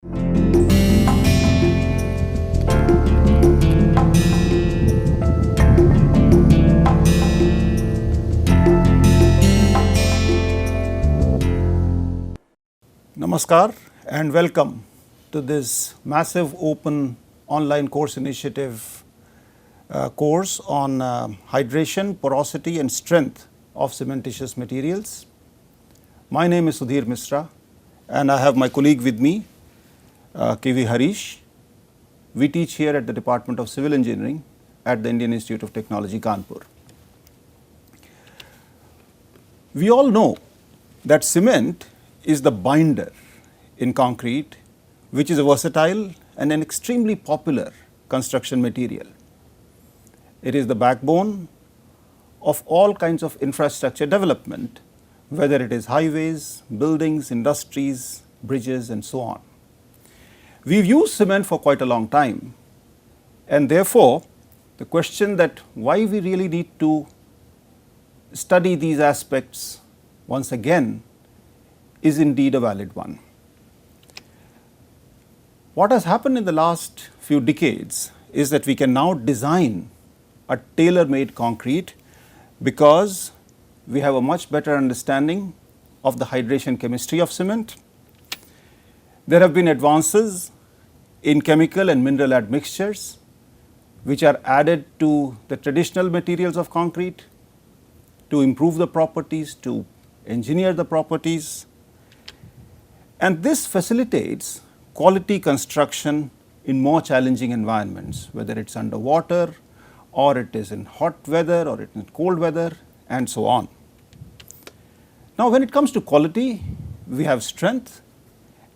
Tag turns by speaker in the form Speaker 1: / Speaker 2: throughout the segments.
Speaker 1: Namaskar and welcome to this massive open online course initiative course on hydration, porosity and strength of cementitious materials. My name is Sudhir Misra and I have my colleague with me, KV Harish. We teach here at the Department of Civil Engineering at the Indian Institute of Technology, Kanpur. We all know that cement is the binder in concrete, which is a versatile and an extremely popular construction material. It is the backbone of all kinds of infrastructure development, whether it is highways, buildings, industries, bridges and so on. We've used cement for quite a long time, and therefore the question that why we really need to study these aspects once again is indeed a valid one. What has happened in the last few decades is that we can now design a tailor-made concrete because we have a much better understanding of the hydration chemistry of cement. There have been advances in chemical and mineral admixtures which are added to the traditional materials of concrete to improve the properties, to engineer the properties, and this facilitates quality construction in more challenging environments, whether it is underwater or it is in hot weather or it is in cold weather and so on. Now, when it comes to quality, we have strength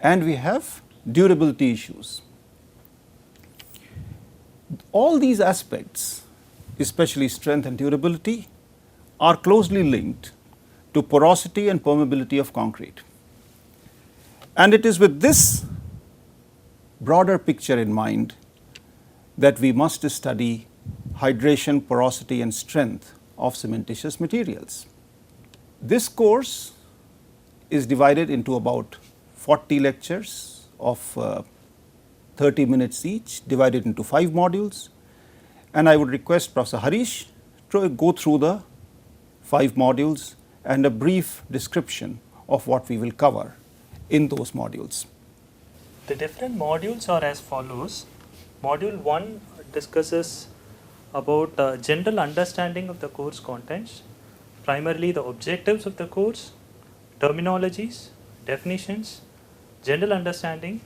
Speaker 1: and we have durability issues. All these aspects, especially strength and durability, are closely linked to porosity and permeability of concrete. And it is with this broader picture in mind that we must study hydration, porosity and strength of cementitious materials. This course is divided into about 40 lectures of 30 minutes each, divided into 5 modules, and I would request Professor Harish to go through the 5 modules and a brief description of what we will cover in those modules.
Speaker 2: The different modules are as follows. Module 1 discusses about general understanding of the course contents, primarily the objectives of the course, terminologies, definitions, general understanding,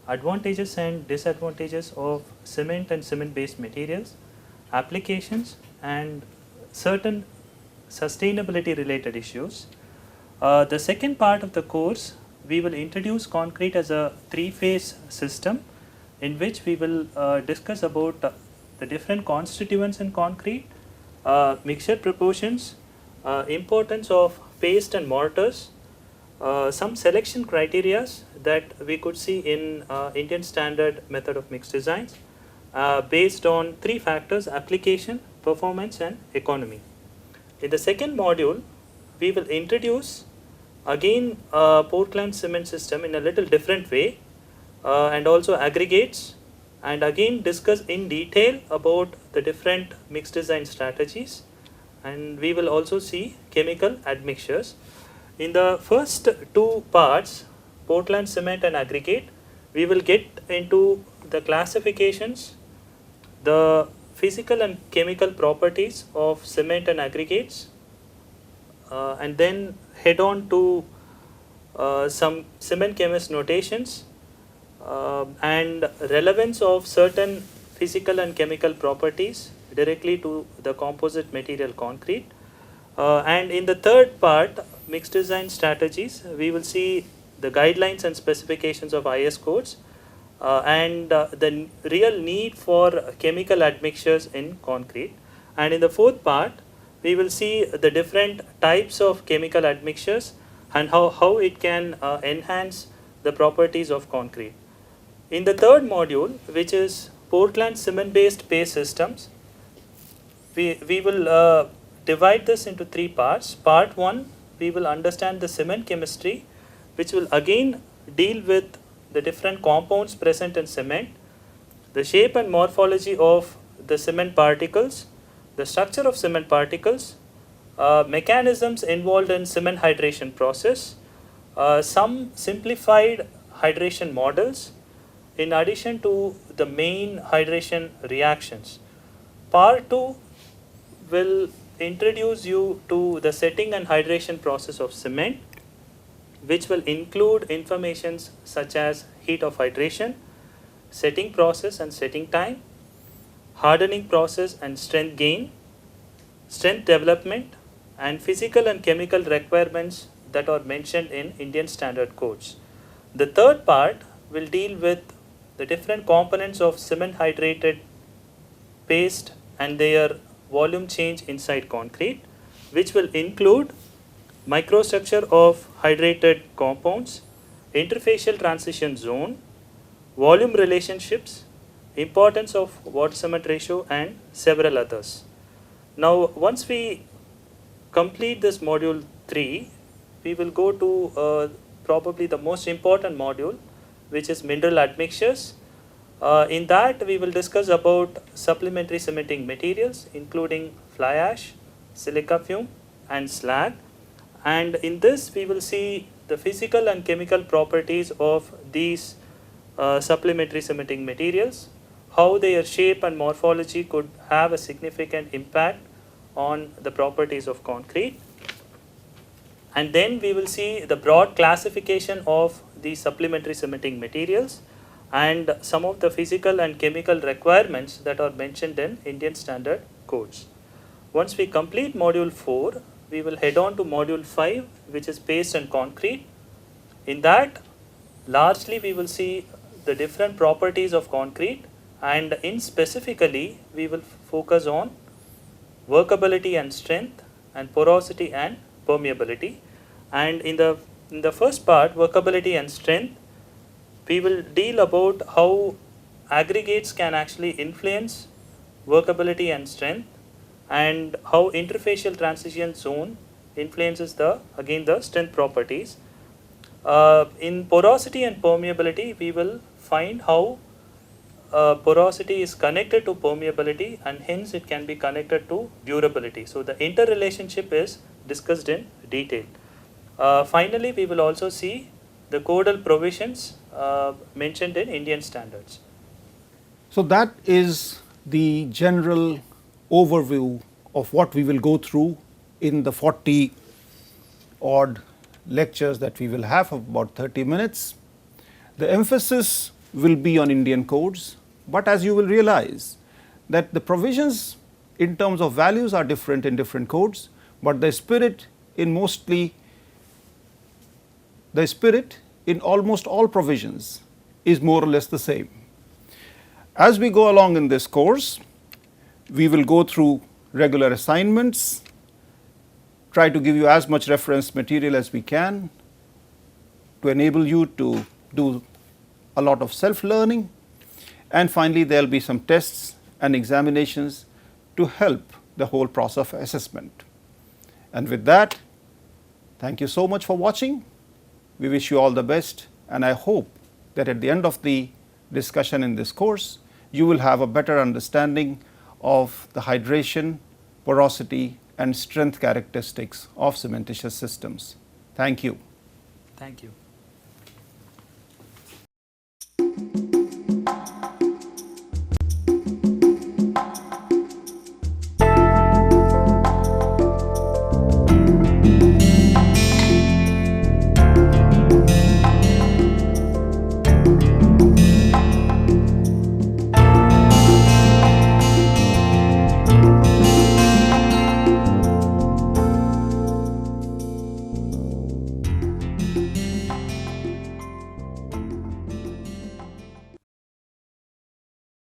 Speaker 2: advantages and disadvantages of cement and cement-based materials, applications and certain sustainability related issues. The second part of the course, we will introduce concrete as a 3-phase system in which we will discuss about the different constituents in concrete, mixture proportions, importance of paste and mortars, some selection criteria that we could see in Indian standard method of mixed designs based on 3 factors: application, performance and economy. In the second module, we will introduce again Portland cement system in a little different way and also aggregates, and again discuss in detail about the different mixed design strategies, and we will also see chemical admixtures. In the first 2 parts, Portland cement and aggregate, we will get into the classifications, the physical and chemical properties of cement and aggregates, and then head on to some cement chemist notations and relevance of certain physical and chemical properties directly to the composite material concrete. And in the third part, mixed design strategies, we will see the guidelines and specifications of IS codes and the real need for chemical admixtures in concrete. And in the fourth part, we will see the different types of chemical admixtures and how it can enhance the properties of concrete. In the third module, which is Portland cement-based paste systems, we will divide this into 3 parts. Part 1, we will understand the cement chemistry, which will again deal with the different compounds present in cement, the shape and morphology of the cement particles, the structure of cement particles, mechanisms involved in cement hydration process, some simplified hydration models, in addition to the main hydration reactions. Part 2 will introduce you to the setting and hydration process of cement, which will include informations such as heat of hydration, setting process and setting time, hardening process and strength gain, strength development, and physical and chemical requirements that are mentioned in Indian standard codes. The third part will deal with the different components of cement hydrated paste and their volume change inside concrete, which will include microstructure of hydrated compounds, interfacial transition zone, volume relationships, importance of water cement ratio, and several others. Now, once we complete this module 3, we will go to probably the most important module, which is mineral admixtures. In that, we will discuss about supplementary cementing materials, including fly ash, silica fume, and slag. And in this, we will see the physical and chemical properties of these supplementary cementing materials, how their shape and morphology could have a significant impact on the properties of concrete. And then we will see the broad classification of these supplementary cementing materials and some of the physical and chemical requirements that are mentioned in Indian standard codes. Once we complete module 4, we will head on to module 5, which is paste and concrete. In that, largely we will see the different properties of concrete, and in specifically we will focus on workability and strength, and porosity and permeability. And in the first part, workability and strength, we will deal about how aggregates can actually influence workability and strength, and how interfacial transition zone influences the strength properties. In porosity and permeability, we will find how porosity is connected to permeability, and hence it can be connected to durability. So the interrelationship is discussed in detail. Finally, we will also see the codal provisions mentioned in Indian standards.
Speaker 1: So that is the general overview of what we will go through in the 40 odd lectures that we will have of about 30 minutes. The emphasis will be on Indian codes, but as you will realize that the provisions in terms of values are different in different codes, but the spirit in almost all provisions is more or less the same. As we go along in this course, we will go through regular assignments, try to give you as much reference material as we can to enable you to do a lot of self-learning, and finally there will be some tests and examinations to help the whole process of assessment. And with that, thank you so much for watching. We wish you all the best, and I hope that at the end of the discussion in this course, you will have a better understanding of the hydration, porosity, and strength characteristics of cementitious systems. Thank you.
Speaker 2: Thank you.